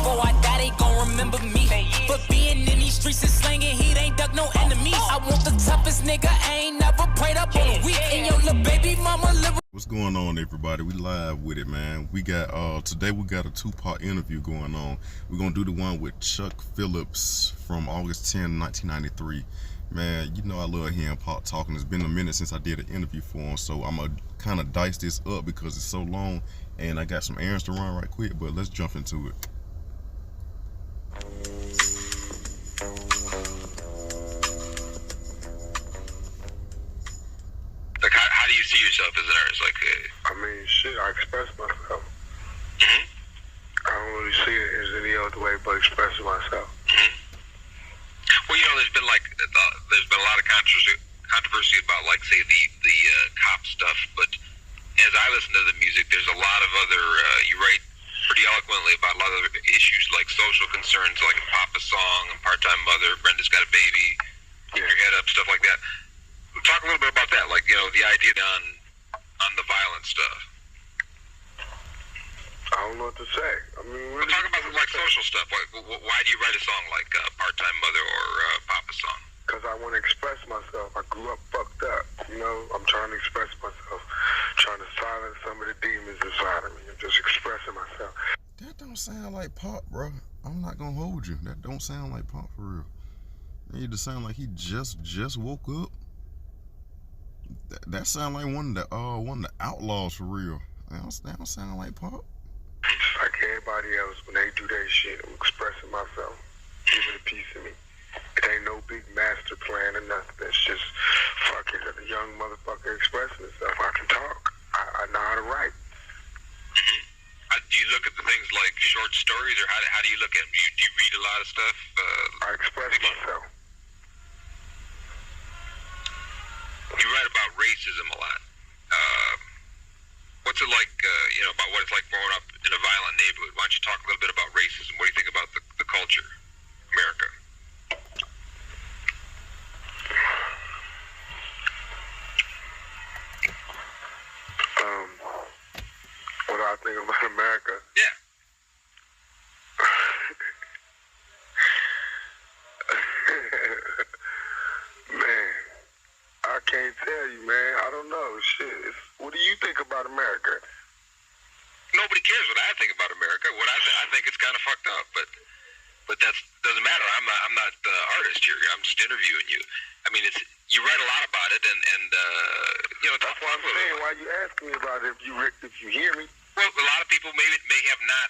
before I die, they gon' remember me. For being in these streets and slanging heat, ain't dug no enemies. I want the toughest nigga, I ain't never prayed up on a week. And your little baby mama live. What's going on, everybody? We live with it, man. We got today we got a two-part interview going on. We're gonna do the one with Chuck Phillips from August 10, 1993. Man, you know I love hearing Pop talking. It's been a minute since I did an interview for him, so I'm gonna kind of dice this up because it's so long and I got some errands to run right quick, but let's jump into it. Like, how do you see yourself as an artist? Like, I mean, shit, I express myself. Mm-hmm. I don't really see it as any other way but expressing myself. Mm-hmm. Well, you know, there's been a lot of controversy about, like, say, the cop stuff, but as I listen to the music, there's a lot of other, you write pretty eloquently about a lot of other issues, like social concerns, like a Papa song, a part-time mother, Brenda's got a baby, keep your head up, stuff like that. Talk a little bit about that, like, you know, the idea on the violent stuff. I don't know what to say. I mean, really, talk about like social stuff. Like, why do you write a song like Part-Time Mother or Papa Song? Because I want to express myself. I grew up fucked up. You know, I'm trying to express myself, trying to silence some of the demons inside of me and just expressing myself. That don't sound like Pop, bro. I'm not gonna hold you. That don't sound like Pop for real. It need to sound like he just woke up. That sound like one of the outlaws for real. That don't sound like Pop. Just like everybody else, when they do their shit, I'm expressing myself, giving a piece of me. It ain't no big master plan or nothing. It's just fucking a young motherfucker expressing himself. I can talk. I know how to write. Mm-hmm. Do you look at the things like short stories, or how do you look at them? Do you read a lot of stuff? I express myself. You write about racism a lot. What's it like, you know, about what it's like growing up in a violent neighborhood? Why don't you talk a little bit about racism? What do you think about the culture, America? What do I think about America? Yeah. Man, I can't tell you, man. I don't know. Shit. What do you think about America? Nobody cares what I think about America. What I think it's kind of fucked up, but that doesn't matter. I'm not the artist here. I'm just interviewing you. I mean, you write a lot about it, and you know, that's why I'm saying. Why you asking me about it if you hear me? Well, a lot of people may have not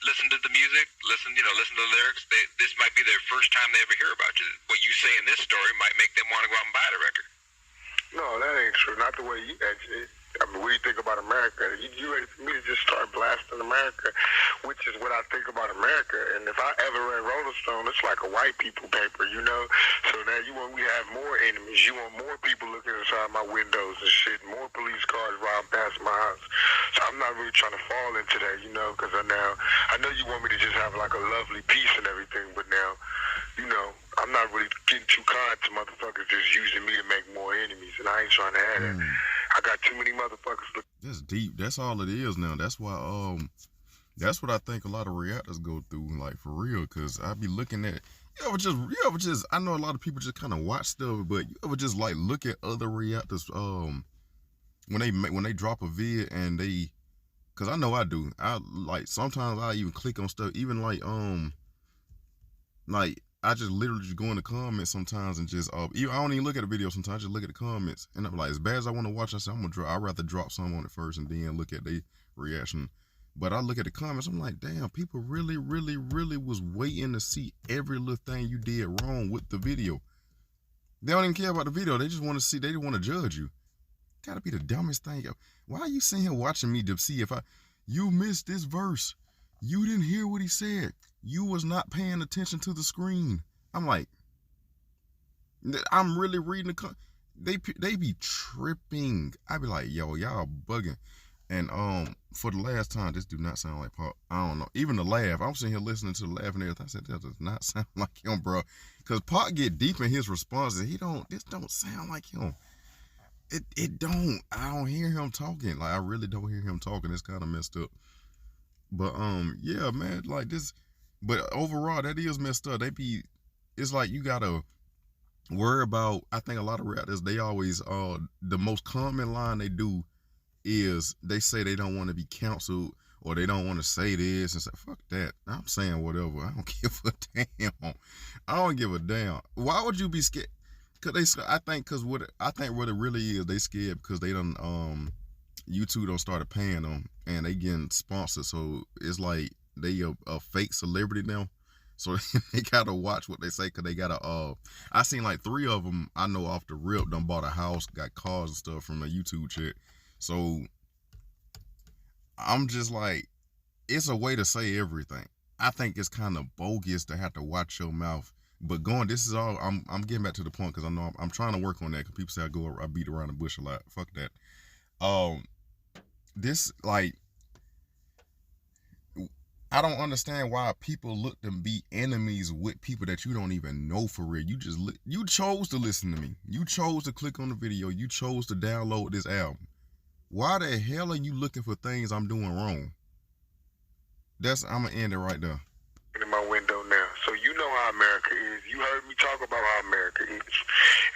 listened to the music, listen to the lyrics. This might be their first time they ever hear about you. What you say in this story might make them want to go out and buy the record. No, that ain't true. Not the way you actually. I mean, what do you think about America? You ready for me to just start blasting America, which is what I think about America. And if I ever read Rolling Stone, it's like a white people paper, you know? So now you want me to have more enemies. You want more people looking inside my windows and shit, more police cars riding past my house. So I'm not really trying to fall into that, you know, because I know you want me to just have like a lovely peace and everything, but now, you know, I'm not really getting too kind to motherfuckers just using me to make more enemies, and I ain't trying to have that. I got too many motherfuckers. That's deep. That's all it is now. That's why that's what I think a lot of reactors go through, like, for real, because I be looking at you ever just I know a lot of people just kind of watch stuff, but you ever just like look at other reactors when they drop a vid and they, because I know I do, I like sometimes I even click on stuff, even like I just literally just go in the comments sometimes and just I don't even look at the video sometimes. I just look at the comments and I'm like, as bad as I want to watch, I say I'd rather drop some on it first and then look at their reaction. But I look at the comments, I'm like, damn, people really was waiting to see every little thing you did wrong with the video. They don't even care about the video. They just want to see. They just want to judge you. Gotta be the dumbest thing. Why are you sitting here watching me to see if you missed this verse? You didn't hear what he said. You was not paying attention to the screen. I'm like, I'm really reading they be tripping. I be like, yo, y'all bugging. And for the last time, this do not sound like Pop. I don't know. Even the laugh, I'm sitting here listening to the laugh and everything. I said, that does not sound like him, bro. Because Pop get deep in his responses. This don't sound like him. It don't. I don't hear him talking. Like, I really don't hear him talking. It's kind of messed up. But yeah, man, like this. But overall, that is messed up. It's like you gotta worry about. I think a lot of rappers, they always the most common line they do is they say they don't want to be counseled or they don't want to say this and say fuck that. I'm saying whatever. I don't give a damn. I don't give a damn. Why would you be scared? Cause I think what it really is, they scared because they done YouTube don't started paying them and they getting sponsored. So it's like they a fake celebrity now. So they gotta watch what they say because they gotta I seen like 3 of them I know off the rip done bought a house, got cars and stuff from a YouTube chick. So I'm just like, it's a way to say everything. I think it's kind of bogus to have to watch your mouth. But this is all I'm getting back to the point because I know I'm trying to work on that because people say I beat around the bush a lot. Fuck that. This like I don't understand why people look to be enemies with people that you don't even know for real. You chose to listen to me. You chose to click on the video. You chose to download this album. Why the hell are you looking for things I'm doing wrong? I'm gonna end it right there. In my window now, so you know how America is. You heard me talk about how America is,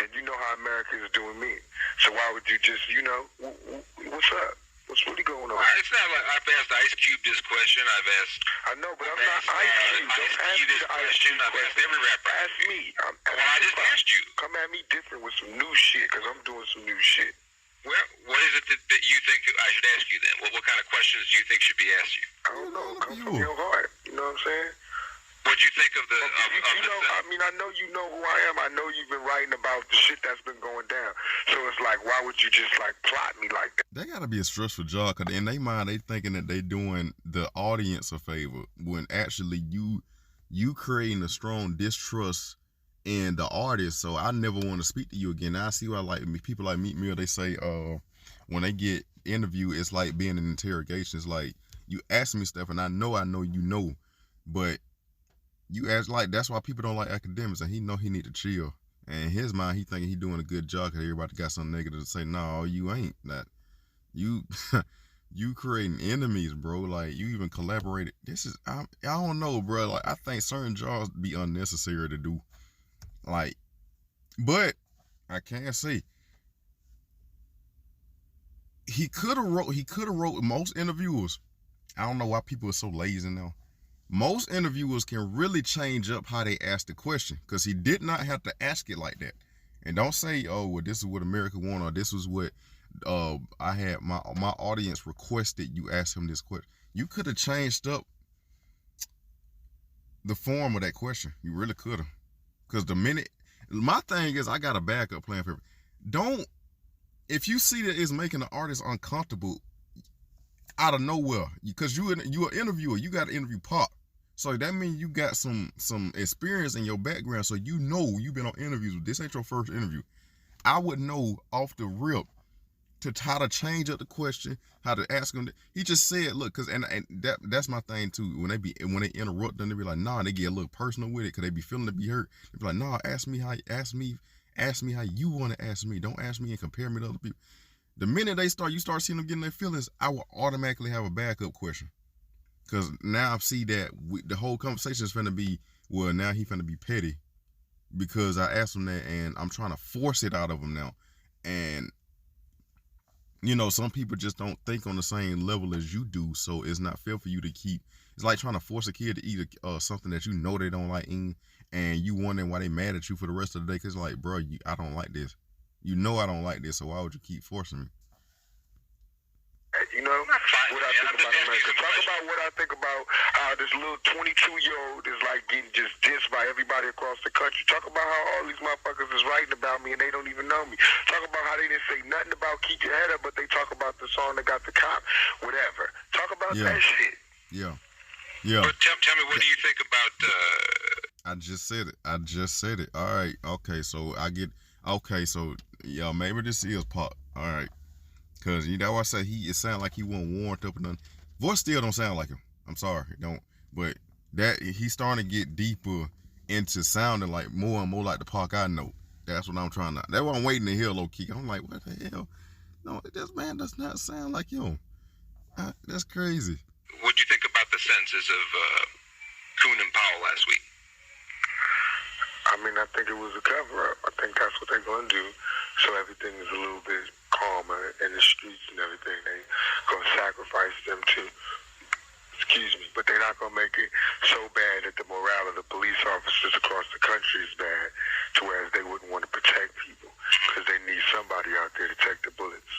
and you know how America is doing me. So why would you just, what's up? What's really going on? It's not like I've asked Ice Cube this question. I know, but I'm not Ice Cube. Don't ask me this question. I've asked every rapper. Ask me. Well, I just asked you. Come at me different with some new shit, because I'm doing some new shit. Well, what is it that you think I should ask you then? What kind of questions do you think should be asked you? I don't know. Come from your heart. You know what I'm saying? What'd you think of the? I know you know who I am. I know you've been writing about the shit that's been going down. So it's like, why would you just like plot me like that? That gotta be a stressful job, cause in their mind they thinking that they doing the audience a favor when actually you creating a strong distrust in the artist. So I never want to speak to you again. Now I see why like people like Meek Mill, they say when they get interviewed, it's like being an interrogation. It's like you ask me stuff and I know you know, but you ask like that's why people don't like academics, and he know he need to chill. And in his mind, he thinking he doing a good job because everybody got something negative to say. No, you ain't. That you you creating enemies, bro. Like you even collaborated. I don't know, bro. Like I think certain jobs be unnecessary to do. Like, but I can't say he could have wrote most interviewers. I don't know why people are so lazy now. Most interviewers can really change up how they ask the question because he did not have to ask it like that. And don't say, oh, well, this is what America want, or this was what I had my audience requested you ask him this question. You could have changed up the form of that question. You really could have. Because my thing is I got a backup plan for it. If you see that it's making the artist uncomfortable out of nowhere, because you an interviewer, you got to interview Pop. So that means you got some experience in your background. So you know you've been on interviews. This ain't your first interview. I would know off the rip to how to change up the question, how to ask him. He just said, look, because and that's my thing too. When they interrupt them, they be like, nah, they get a little personal with it because they be feeling to be hurt. They be like, nah, ask me how you want to ask me. Don't ask me and compare me to other people. The minute you start seeing them getting their feelings, I will automatically have a backup question. Because now I see that the whole conversation is finna be, well, now he finna be petty. Because I asked him that and I'm trying to force it out of him now. And, some people just don't think on the same level as you do. So it's not fair for you to keep, it's like trying to force a kid to eat something that you know they don't like eating. And you wondering why they mad at you for the rest of the day. Because like, bro, I don't like this. You know I don't like this, so why would you keep forcing me? What I think about America. Talk about what I think about how this little 22-year-old is like getting just dissed by everybody across the country. Talk about how all these motherfuckers is writing about me and they don't even know me. Talk about how they didn't say nothing about Keep Your Head Up, but they talk about the song that got the cop, whatever. Talk about that shit. Yeah. But tell me, what do you think about... I just said it. All right. Okay, so maybe this is Pop. All right. Because I say it sound like he wasn't warmed up or nothing. Voice still don't sound like him. I'm sorry, it don't. But that he's starting to get deeper into sounding like more and more like the Pac I know. That's what I'm trying to. That's what I'm waiting to hear, low key. I'm like, what the hell? No, this man does not sound like him. That's crazy. What'd you think about chances of Kuhn and Powell last week? I mean, I think it was a cover-up. I think that's what they're going to do. So everything is a little bit calmer in the streets and everything. They're going to sacrifice them too. Excuse me. But they're not going to make it so bad that the morale of the police officers across the country is bad to whereas they wouldn't want to protect people because they need somebody out there to take the bullets.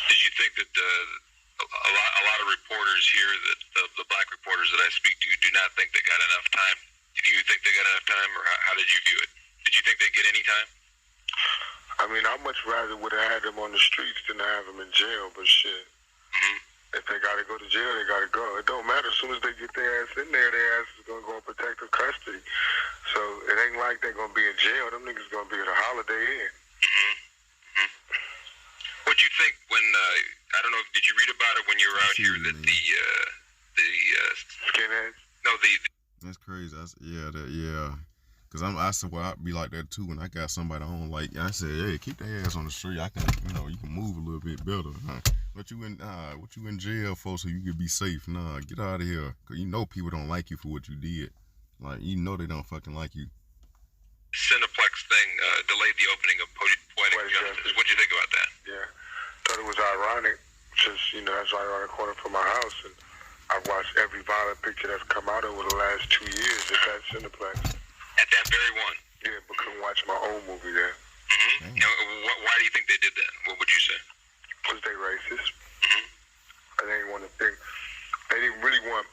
Did you think that a lot of reporters here, that the black reporters that I speak to, do not think they got enough time? Do you think they got enough time, or how did you view it? Did you think they'd get any time? I mean, I much rather would have had them on the streets than to have them in jail, but shit. Mm-hmm. If they got to go to jail, they got to go. It don't matter. As soon as they get their ass in there, their ass is going to go in protective custody. So it ain't like they're going to be in jail. Them niggas going to be at a Holiday Inn. Mm-hmm. Mm-hmm. What'd you think when, I don't know, did you read about it when you were out here that the skinheads? No, That's crazy. Yeah. Cause I said, well, I'd be like that too when I got somebody on. Like I said, hey, keep their ass on the street. I can, you can move a little bit better. Huh? What you in jail for so you can be safe? Nah, get out of here. Cause people don't like you for what you did. Like they don't fucking like you. Cineplex thing delayed the opening of Poetic Justice. What'd you think about that? Yeah, thought it was ironic. Since that's right around the corner from my house, and I've watched every violent picture that's come out over the last 2 years at that Cineplex. At that very one? Yeah, but couldn't watch my old movie there. Mm-hmm. Why do you think they did that? What would you say? Because they racist. Mm-hmm. And they didn't really want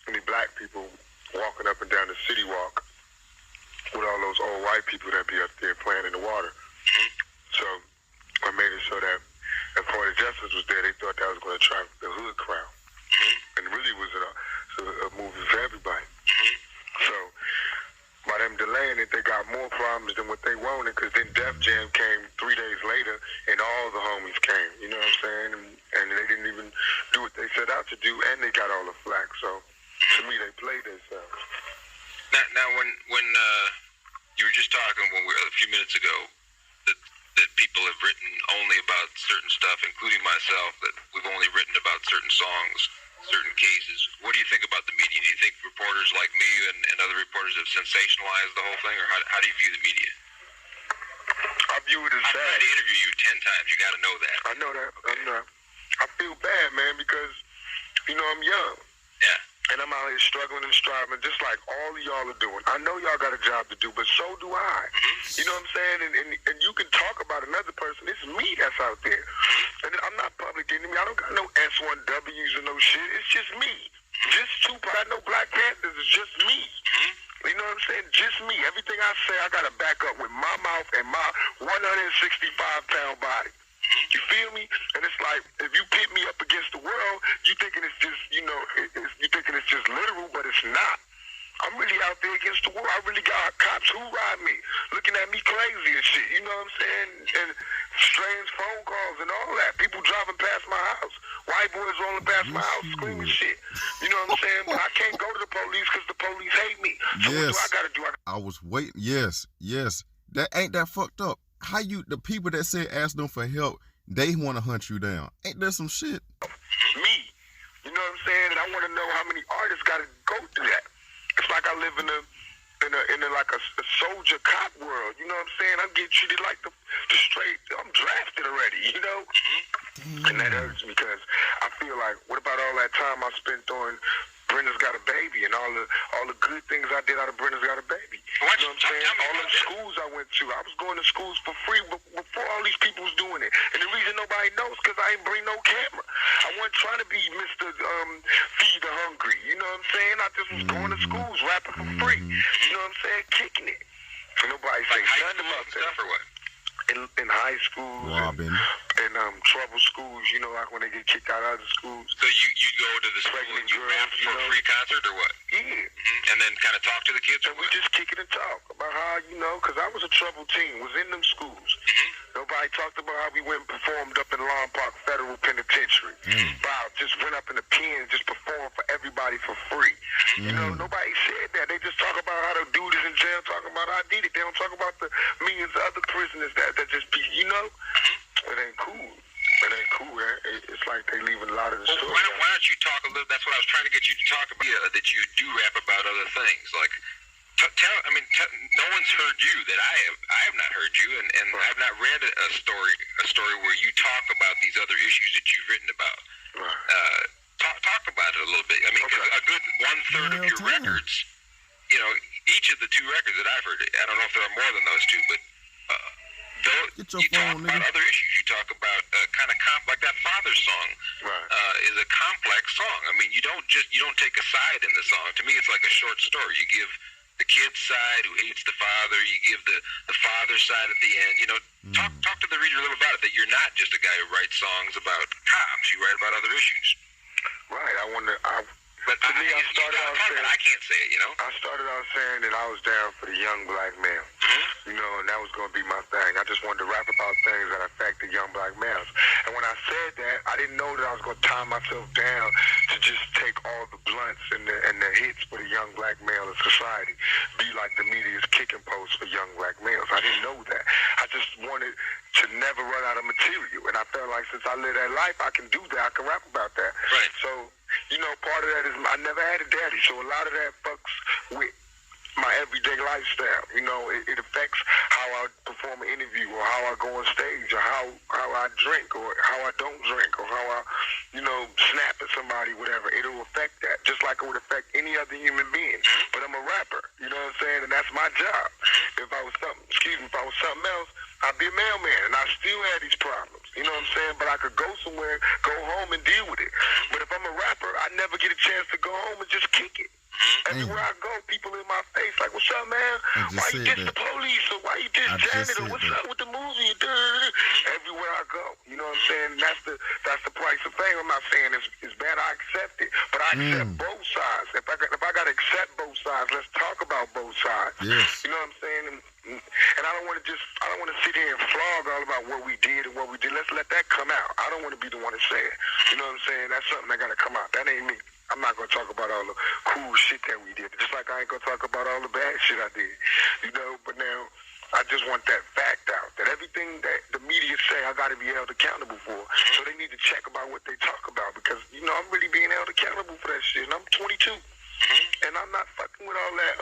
any black people walking up and down the city walk with all those old white people that be up there playing in the water. Mm-hmm. So I made it so that if Poetic Justice was there, they thought that was going to attract the hood crowd. Mm-hmm. And it really was a movie for everybody. Mm-hmm. So by them delaying it, they got more problems than what they wanted, because then Def Jam came 3 days later and all the homies came, you know what I'm saying? And they didn't even do what they set out to do, and they got all the flack. So to me, they played themselves. Now when you were just talking a few minutes ago that people have written only about certain stuff, including myself, that we've only written about certain songs, certain cases. What do you think about the media? Do you think reporters like me and other reporters have sensationalized the whole thing, or how do you view the media? I view it as bad. I've tried to interview you 10 times. You got to know that. I know that. I feel bad, man, because, I'm young. Yeah. And I'm out here struggling and striving, just like all of y'all are doing. I know y'all got a job to do, but so do I. Mm-hmm. You know what I'm saying? And you can talk about another person. It's me that's out there. Mm-hmm. And I'm not public enemy. I don't got no S1Ws or no shit. It's just me. Mm-hmm. Just Tupac. I got no Black Panthers. It's just me. Mm-hmm. You know what I'm saying? Just me. Everything I say, I got to back up with my mouth and my 165-pound body. You feel me? And it's like, if you pit me up against the world, you thinking it's just, you thinking it's just literal, but it's not. I'm really out there against the world. I really got cops who ride me, looking at me crazy and shit. You know what I'm saying? And strange phone calls and all that. People driving past my house. White boys rolling past my house screaming shit. You know what I'm saying? But I can't go to the police because the police hate me. So what do I got to do? I was waiting. Yes. That ain't that fucked up. The people that say ask them for help, they want to hunt you down. Ain't there some shit? Me. You know what I'm saying? And I want to know how many artists got to go through that. It's like I live in a soldier cop world. You know what I'm saying? I'm getting treated like the straight. I'm drafted already. You know. Damn. And that hurts because I feel like, what about all that time I spent on Brenda's Got a Baby and all the good things I did out of Brenda's Got a Baby? You know what I'm saying? All the schools I went to, I was going to schools for free before all these people was doing it. And the reason nobody knows because I ain't bring no camera. I wasn't trying to be Mr. Feed the Hungry. You know what I'm saying? I just was going to schools rapping for free. You know what I'm saying? Kicking it. So nobody say nothing about that. Stuff or what? In high schools Robbing. and trouble schools, like when they get kicked out of other schools. So you go to the school and you rap for a free concert or what? Yeah. And then kind of talk to the kids or And we what? just kick it and talk about how, because I was a troubled teen, was in them schools. Nobody talked about how we went and performed up in Long Park Federal Penitentiary. About just went up in the pen and just performed for everybody for free. Nobody said that. They just talk about how the dude is in jail, talking about how I did it. They don't talk about the millions of other prisoners that just be, it ain't cool. It ain't cool, man. It's like they leaving a lot of the story. Why don't you talk a little? That's what I was trying to get you to talk about. Yeah, that you do rap about other things. Like, no one's heard you that I have not heard you, and I've not read a story where you talk about these other issues that you've written about. Right. Talk about it a little bit. I mean, because a good 1/3 of your records, each of the 2 records that I've heard, I don't know if there are more than those 2, but you talk about other issues. You talk about kind of like that Father song is a complex song. I mean, you don't take a side in the song. To me, it's like a short story. You give the kid's side who hates the father. You give the father's side at the end. Talk to the reader a little about it. That you're not just a guy who writes songs about cops. You write about other issues. Right. But to me, I started out saying, I can't say it, I started out saying that I was down for the young black male. Mm-hmm. And that was going to be my thing. I just wanted to rap about things that affected young black males. And when I said that, I didn't know that I was going to tie myself down to just take all the blunts and the hits for the young black male in society, be like the media's kicking post for young black males. I didn't know that. I just wanted to never run out of material. And I felt like since I live that life, I can do that. I can rap about that. Right. So, part of that is I never had a daddy, so a lot of that fucks with my everyday lifestyle. It affects how I perform an interview, or how I go on stage, or how I drink, or how I don't drink, or how I, snap at somebody, whatever. It'll affect that, just like it would affect any other human being. But I'm a rapper, you know what I'm saying? And that's my job. If I was something else, I'd be a mailman, and I still had these problems. You know what I'm saying? But I could go somewhere, go home, and deal with it. But if I'm a rapper, I never get a chance to go home and just kick it. Everywhere I go, people in my face like, "What's up, man? Why you diss the police? Or why you diss Janet? Or what's up with the movie?" Everywhere I go, you know what I'm saying? That's the price of fame. I'm not saying it's bad. I accept it, but I accept both sides. If I gotta accept both sides, let's talk about both sides. Yes. You know what I'm saying? And I don't want to sit here and flog all about what we did and what we did. Let's let that come out. I don't want to be the one to say it. You know what I'm saying? That's something that got to come out. That ain't me. I'm not going to talk about all the cool shit that we did. Just like I ain't going to talk about all the bad shit I did. But now I just want that fact out. That everything that the media say I got to be held accountable for. So they need to check about what they talk about. Because, I'm really being held accountable for that shit. And I'm 22. And I'm not fucking with all that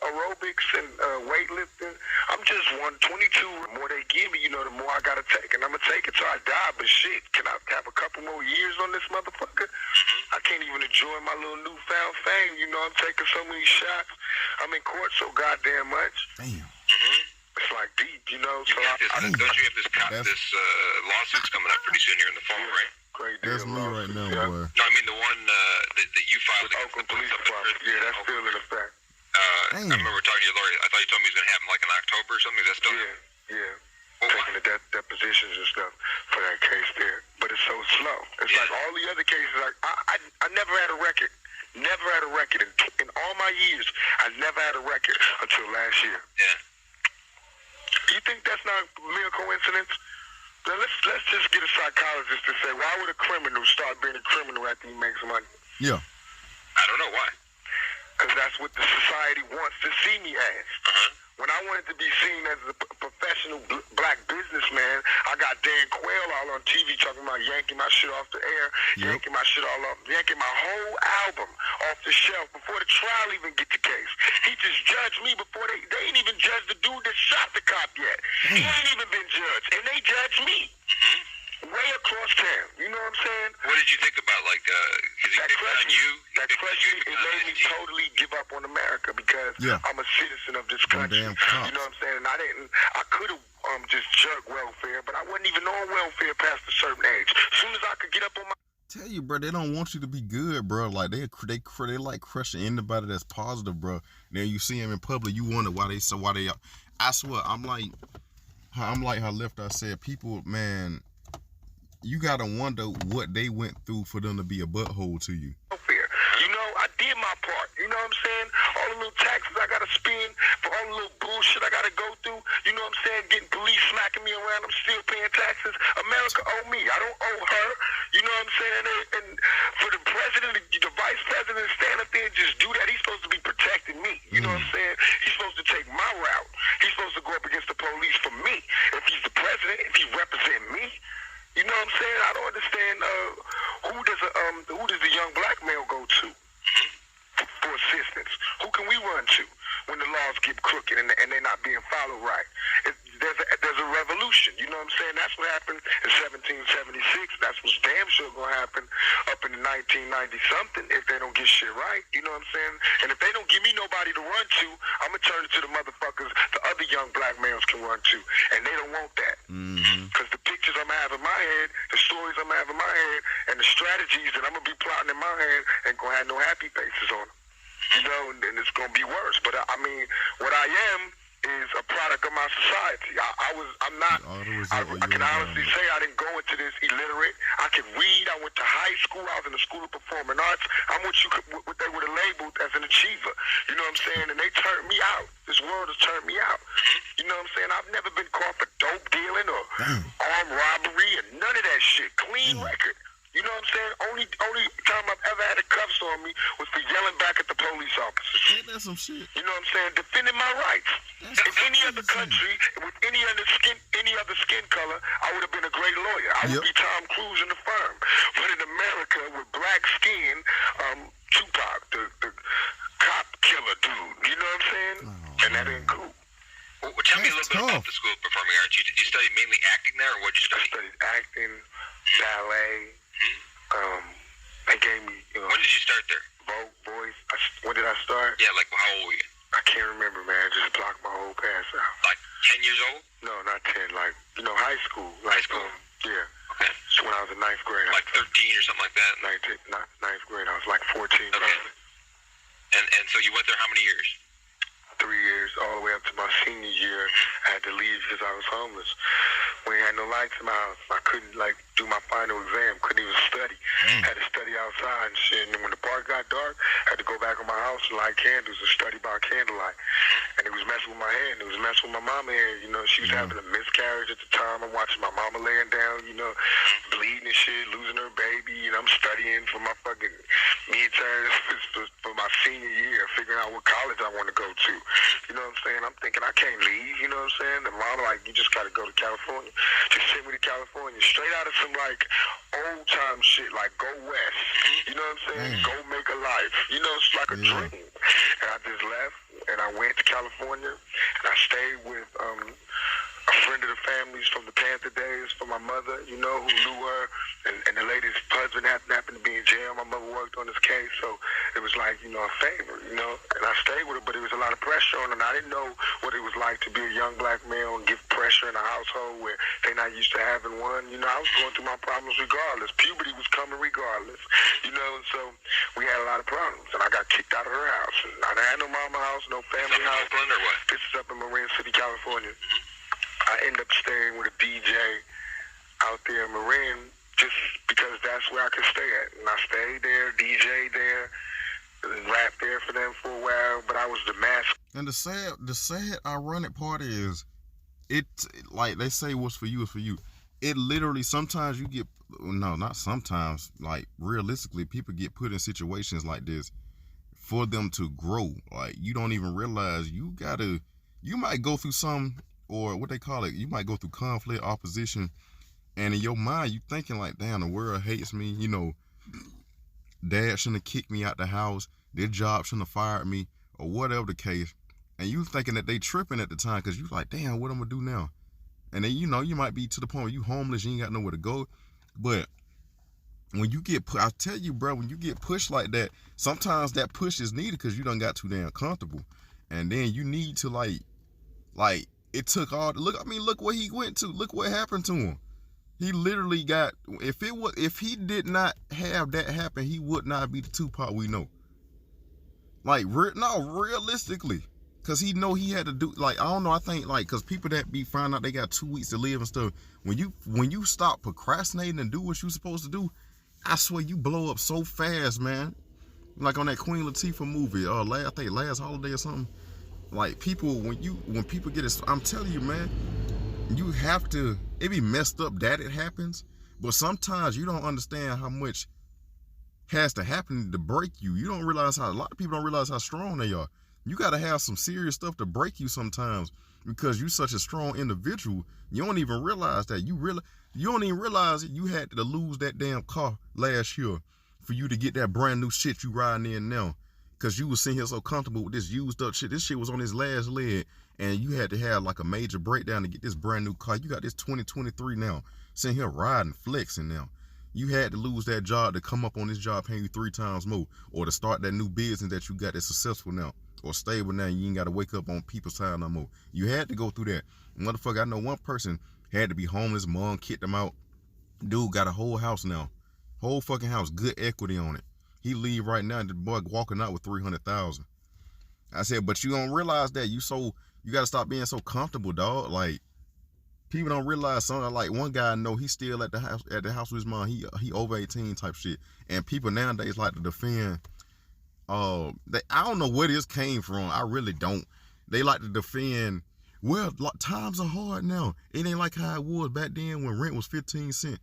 aerobics and weightlifting. I'm just 122. The more they give me, the more I gotta take. And I'm gonna take it till I die. But shit, can I have a couple more years on this motherfucker? I can't even enjoy my little newfound fame. I'm taking so many shots. I'm in court so goddamn much. Damn. It's like deep, So don't you have this lawsuit's coming up pretty soon here in the fall, right? Great deal. That's me right now, boy. No, I mean the one that you filed against Oakland the police Police Department. Yeah, that's still in effect. I remember talking to your lawyer. I thought you told me it was going to happen like in October or something. Is that still? Yeah. Taking the depositions and stuff for that case there. But it's so slow. It's like all the other cases. I never had a record. Never had a record. In all my years, I never had a record until last year. Yeah. You think that's not a mere coincidence? Now let's just get a psychologist to say, why would a criminal start being a criminal after he makes money? Yeah. I don't know why. Because that's what the society wants to see me as. When I wanted to be seen as a professional black businessman, I got Dan Quayle all on TV talking about yanking my shit off the air, yanking my shit all off, yanking my whole album off the shelf before the trial even get the case. He just judged me before they ain't even judged the dude that shot the cop yet. He ain't even been judged, and they judged me. Way across town, you know what I'm saying? What did you think about, because he picked on you? That crushed me. It made me totally give up on America because I'm a citizen of this country. You know what I'm saying? And I could have just jerked welfare, but I wasn't even on welfare past a certain age. As soon as I could get up on my... Tell you, bro, they don't want you to be good, bro. Like they like crushing anybody that's positive, bro. Then you see them in public, you wonder why they. I swear, I'm like how Left Eye said, people, man. You gotta wonder what they went through for them to be a butthole to you. I did my part. You know what I'm saying? All the little taxes I gotta spend, for all the little bullshit I gotta go through. You know what I'm saying? Getting police smacking me around, I'm still paying taxes. America owe me. I don't owe her. You know what I'm saying? And for the president, the vice president, to stand up there and just do that, he's supposed to be protecting me. You know what I'm saying? He's supposed to take my route. He's supposed to go up against the police for me. If he's the president, if he represents me. You know what I'm saying? I assistance? Who can we run to when the laws get crooked and they're not being followed right? There's a revolution. You know what I'm saying? That's what happened in 1776. That's what's damn sure going to happen up in 1990 something if they don't get shit right. You know what I'm saying? And if they don't give me nobody to run to, I'm going to turn it to the motherfuckers the other young black males can run to. And they don't want that. Because the pictures I'm going to have in my head, the stories I'm going to have in my head, and the strategies that I'm going to be plotting in my head ain't going to have no happy faces on them. You know, and it's going to be worse. But I mean, what I am is a product of my society. I can honestly say I didn't go into this illiterate. I could read. I went to high school. I was in the School of Performing Arts. I'm what they would have labeled as an achiever. You know what I'm saying? And they turned me out. This world has turned me out. You know what I'm saying? I've never been caught for dope dealing or armed robbery and none of that shit. Clean record. You know what I'm saying? Only time I've ever had the cuffs on me was for yelling back at the police officers. Ain't that some shit? You know what I'm saying? Defending my rights. In any other country, with any other skin color, I would have been a great lawyer. I would be Tom Cruise in The Firm. But in America, with black skin, Tupac, the cop killer dude. You know what I'm saying? And that ain't cool. Well, tell me a little bit about the School of Performing Arts. You studied mainly acting there, or what did you study? I studied acting, ballet. They gave me, When did you start there? voice. When did I start? Yeah, like how old were you? I can't remember, man. I just blocked my whole past out. Like 10 years old? No, not 10. Like, high school. High school? Yeah. Okay. So when I was in 9th grade. Like 13 or something like that? 9th grade. I was like 14. Okay. And so you went there how many years? 3 years, all the way up to my senior year. I had to leave because I was homeless. We had no lights in my house. I couldn't, do my final exam. Couldn't even study. Had to study outside and shit. And when the park got dark, I had to go back in my house and light candles and study by candlelight. And it was messing with my head. It was messing with my mama head. She was having a miscarriage at the time. I'm watching my mama laying down, bleeding and shit, losing her baby. I'm studying for my fucking midterms for my senior year, figuring out what college I want to go to. You know what I'm saying? I'm thinking I can't leave, you know what I'm saying? And mama you just got to go to California. Just send me to California. Straight out of some old time shit, go west. You know what I'm saying? Go make a life. It's like a dream. And I just left and I went to California and I stayed with a friend of the family's from the Panther days, for my mother, who knew her, and the lady's husband happened to be in jail. My mother worked on this case, so it was a favor, and I stayed with her, but it was a lot of pressure on her, and I didn't know what it was like to be a young black male and give pressure in a household where they're not used to having one. I was going through my problems regardless. Puberty was coming regardless, and so we had a lot of problems, and I got kicked out of her house, and I had no mama house, no family house. Oakland or what? This is up in Marin City, California. I ended up staying with a DJ out there in Marin just because that's where I could stay at. And I stayed there, DJ there, and rapped there for them for a while, but I was the mask. And the sad ironic part is, it's like they say what's for you is for you. It literally, sometimes you get, no, not sometimes, realistically, people get put in situations like this for them to grow. You don't even realize you might go through some, or what they call it, you might go through conflict, opposition, and in your mind, you thinking damn, the world hates me, dad shouldn't have kicked me out the house, their job shouldn't have fired me, or whatever the case, and you thinking that they tripping at the time, because you damn, what I'm gonna do now? And then, you might be to the point where you homeless, you ain't got nowhere to go, but when you get, I tell you, bro, when you get pushed like that, sometimes that push is needed because you done got too damn comfortable, and then you need to it took all. Look what he went to. Look what happened to him. He literally got. If he did not have that happen, he would not be the Tupac we know. Realistically, cause he know he had to do. I don't know. I think cause people that be find out they got 2 weeks to live and stuff. When you stop procrastinating and do what you supposed to do, I swear you blow up so fast, man. Like on that Queen Latifah movie, I think Last Holiday or something. People, when people get it, I'm telling you, man, you have to, it be messed up that it happens, but sometimes you don't understand how much has to happen to break you. You don't realize a lot of people don't realize how strong they are. You got to have some serious stuff to break you sometimes because you're such a strong individual. You don't even realize that. You don't even realize that you had to lose that damn car last year for you to get that brand new shit you riding in now. Cause you was sitting here so comfortable with this used up shit. This shit was on his last leg, and you had to have like a major breakdown to get this brand new car. You got this 2023 now, sitting here riding, flexing now. You had to lose that job to come up on this job paying you 3 times more, or to start that new business that you got that's successful now, or stable now. You ain't got to wake up on people's time no more. You had to go through that. Motherfucker, I know one person had to be homeless. Mom kicked him out. Dude got a whole house now, whole fucking house, good equity on it. He leave right now, and the boy walking out with 300,000. I said, but you don't realize that you got to stop being so comfortable, dog. Like, people don't realize something. Like, one guy I know, he's still at the house with his mom. He over 18 type shit. And people nowadays like to defend. I don't know where this came from. I really don't. They like to defend. Well, times are hard now. It ain't like how it was back then when rent was 15 cents.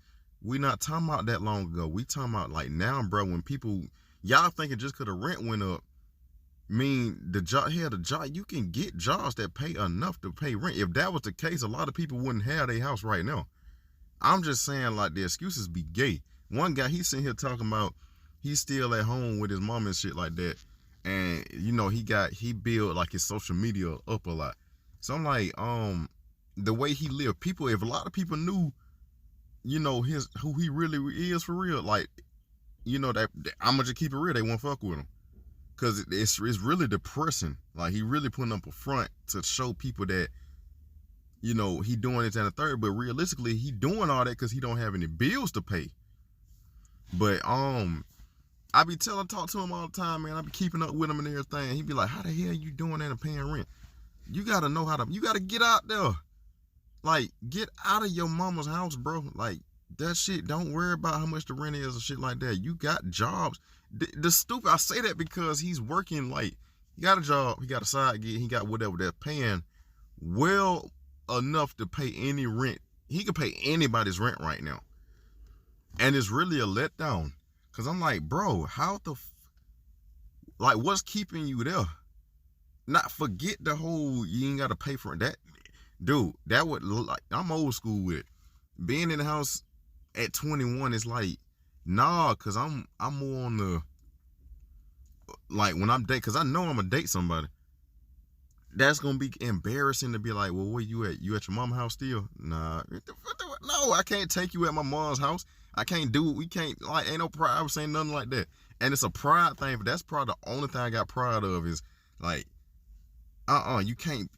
We not talking about that long ago. We talking about like now, bro, when people, y'all thinking just because the rent went up, the job, you can get jobs that pay enough to pay rent. If that was the case, a lot of people wouldn't have their house right now. I'm just saying, like, the excuses be gay. One guy, he's sitting here talking about he's still at home with his mom and shit like that. And, you know, he built like his social media up a lot. So I'm like, the way he lived, if a lot of people knew, you know, who he really is for real, like, you know, that I'm gonna just keep it real, they won't fuck with him. Cause it's really depressing. Like, he really putting up a front to show people that, you know, he doing it and a third, but realistically, he doing all that because he don't have any bills to pay. But I be talk to him all the time, man. I be keeping up with him and everything. He be like, how the hell you doing that and paying rent? You gotta know you gotta get out there. Like, get out of your mama's house, bro. Like, that shit, don't worry about how much the rent is or shit like that. You got jobs. The stupid, I say that because he's working, like, he got a job, he got a side gig, he got whatever they're paying well enough to pay any rent. He could pay anybody's rent right now. And it's really a letdown. Cause I'm like, bro, like, what's keeping you there? Not forget the whole, you ain't got to pay for it. That, dude, that would, like, I'm old school with it. Being in the house at 21 is like, nah, cause I'm more on the, like, when I'm cause I know I'm gonna date somebody. That's gonna be embarrassing to be like, well, where you at? You at your mom's house still? Nah, no, I can't take you at my mom's house. I can't do it. We can't, like, ain't no pride. I was saying nothing like that. And it's a pride thing, but that's probably the only thing I got pride of is like, you can't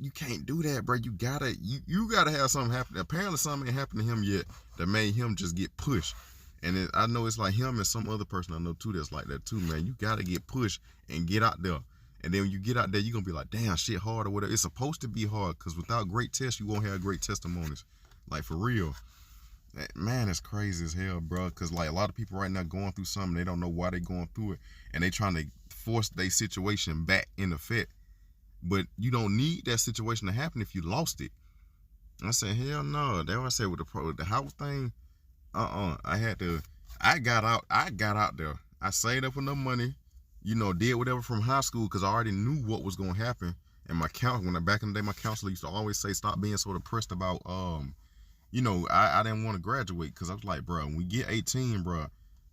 do that, bro. You gotta have something happen. Apparently something ain't happened to him yet that made him just get pushed. And I know it's like him and some other person I know too that's like that too, man. You gotta get pushed and get out there. And then when you get out there, you're gonna be like, damn, shit hard or whatever. It's supposed to be hard, because without great tests, you won't have great testimonies. Like, for real. Man, it's crazy as hell, bro. Because, like, a lot of people right now going through something, they don't know why they going through it. And they trying to force their situation back in effect. But you don't need that situation to happen if you lost it. I said, hell no. That's what I said with the house thing. I got out there. I saved up enough money, you know, did whatever from high school, because I already knew what was going to happen. And back in the day, my counselor used to always say, stop being so depressed about, you know, I didn't want to graduate, because I was like, bro, when we get 18, bro,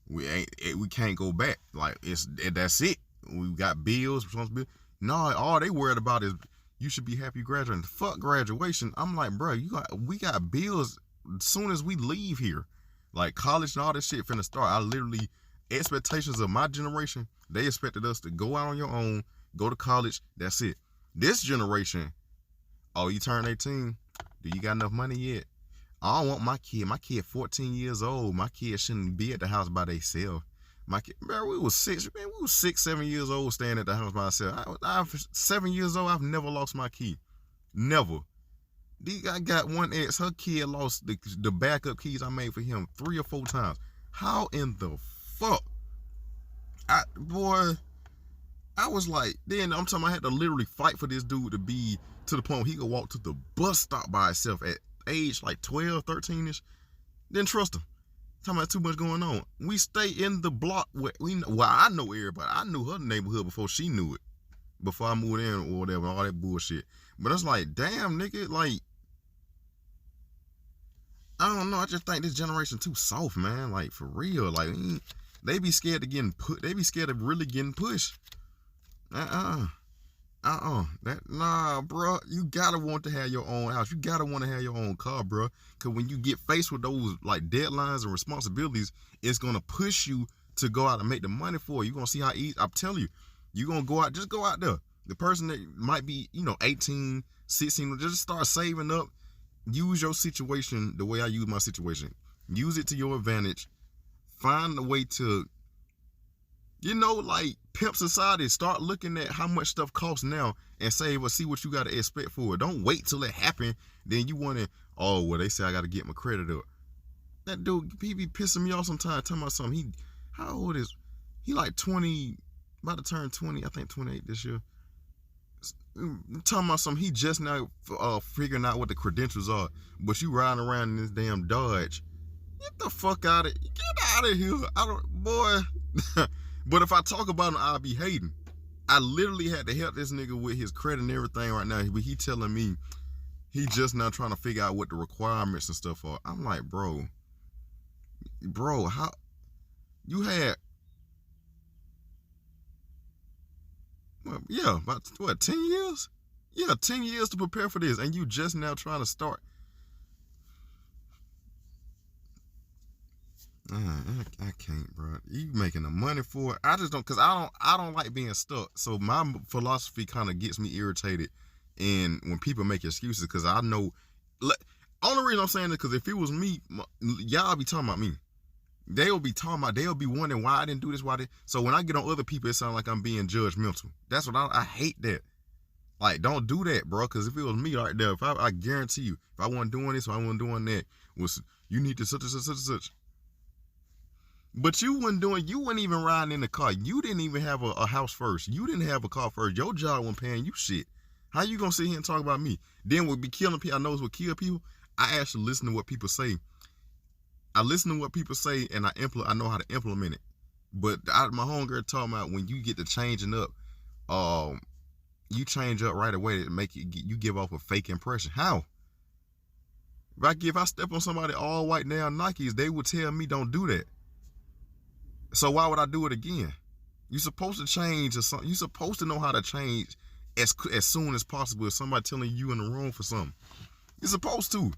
we can't go back. Like, that's it. We got bills, responsibility. No, all they worried about is you should be happy graduating. Fuck graduation. I'm like, bro, we got bills as soon as we leave here. Like, college and all this shit finna start. Expectations of my generation, they expected us to go out on your own, go to college, that's it. This generation, oh, you turned 18? Do you got enough money yet? I don't want my kid 14 years old. My kid shouldn't be at the house by themselves. My kid, man, we was 6, 7 years old staying at the house by ourselves. I'm 7 years old, I've never lost my key. Never. I got one ex, her kid lost the backup keys I made for him 3 or 4 times. How in the fuck? I was like, then I'm talking, I had to literally fight for this dude to be to the point where he could walk to the bus stop by himself at age like 12, 13-ish. Didn't trust him. Talking about too much going on. We stay in the block where I know everybody. I knew her neighborhood before she knew it. Before I moved in or whatever, all that bullshit. But it's like, damn, nigga, like, I don't know. I just think this generation too soft, man. Like, for real. Like, they be scared of getting they be scared of really getting pushed. Nah, bro. You gotta want to have your own house. You gotta want to have your own car, bro. Cause when you get faced with those like deadlines and responsibilities, it's gonna push you to go out and make the money for it. You're gonna see how easy. I'm telling you, you're gonna go out. Just go out there. The person that might be, 18, 16, just start saving up. Use your situation the way I use my situation. Use it to your advantage. Find a way to, like pimp society. Start looking at how much stuff costs now and save or see what you got to expect for it. Don't wait till it happen. Then you want to, they say I got to get my credit up. That dude, he be pissing me off sometimes, talking about something. How old is he? Like 20, about to turn 20, I think 28 this year. Talking about something, he just now figuring out what the credentials are. But you riding around in this damn Dodge. Get the fuck out of here. Boy. But if I talk about him, I'll be hating. I literally had to help this nigga with his credit and everything right now. But he telling me he just now trying to figure out what the requirements and stuff are. I'm like, bro, how you had, about 10 years? Yeah, 10 years to prepare for this, and you just now trying to start. I can't, bro. You making the money for it. I just don't, cause I don't like being stuck. So my philosophy kind of gets me irritated, and when people make excuses, cause I know. Only reason I'm saying this, cause if it was me, y'all be talking about me. They'll be wondering why I didn't do this, so when I get on other people, it sounds like I'm being judgmental. That's what I hate that. Like, don't do that, bro. Cause if it was me right there, if I guarantee you, if I wasn't doing this or I wasn't doing that, you need to such and such and such. But you wouldn't even riding in the car. You didn't even have a house first. You didn't have a car first. Your job wasn't paying you shit. How you gonna sit here and talk about me? Then what be killing people, I know what kill people. I actually listen to what people say. I listen to what people say and I know how to implement it. But my homegirl talking about when you get to changing up, you change up right away to make you give off a fake impression. How? If I step on somebody all white down Nikes, they would tell me don't do that. So why would I do it again? You're supposed to change or something. You're supposed to know how to change as soon as possible if somebody telling you in the room for something. You're supposed to.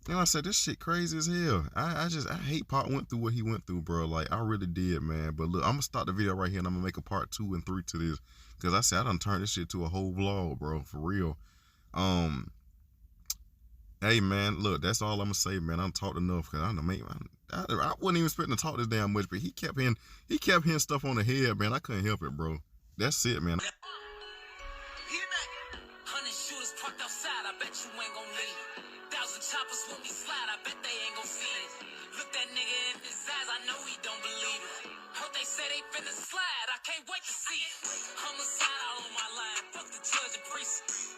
And I said, this shit crazy as hell. I hate Pop went through what he went through, bro. Like, I really did, man. But look, I'm going to start the video right here, and I'm going to make a part 2 and 3 to this. Because I said, I done turned this shit to a whole vlog, bro. For real. Hey, man, look, that's all I'm going to say, man. I'm talked enough. Because I wasn't even expecting to talk this damn much. But he kept hitting stuff on the head, man. I couldn't help it, bro. That's it, man. 100 shooters parked outside, I bet you ain't gon' leave. 1,000 choppers when we slide, I bet they ain't gon' see it. Look that nigga in his eyes, I know he don't believe it. Heard they say they finna slide, I can't wait to see it. Homicide out on my line, fuck the judge and priest.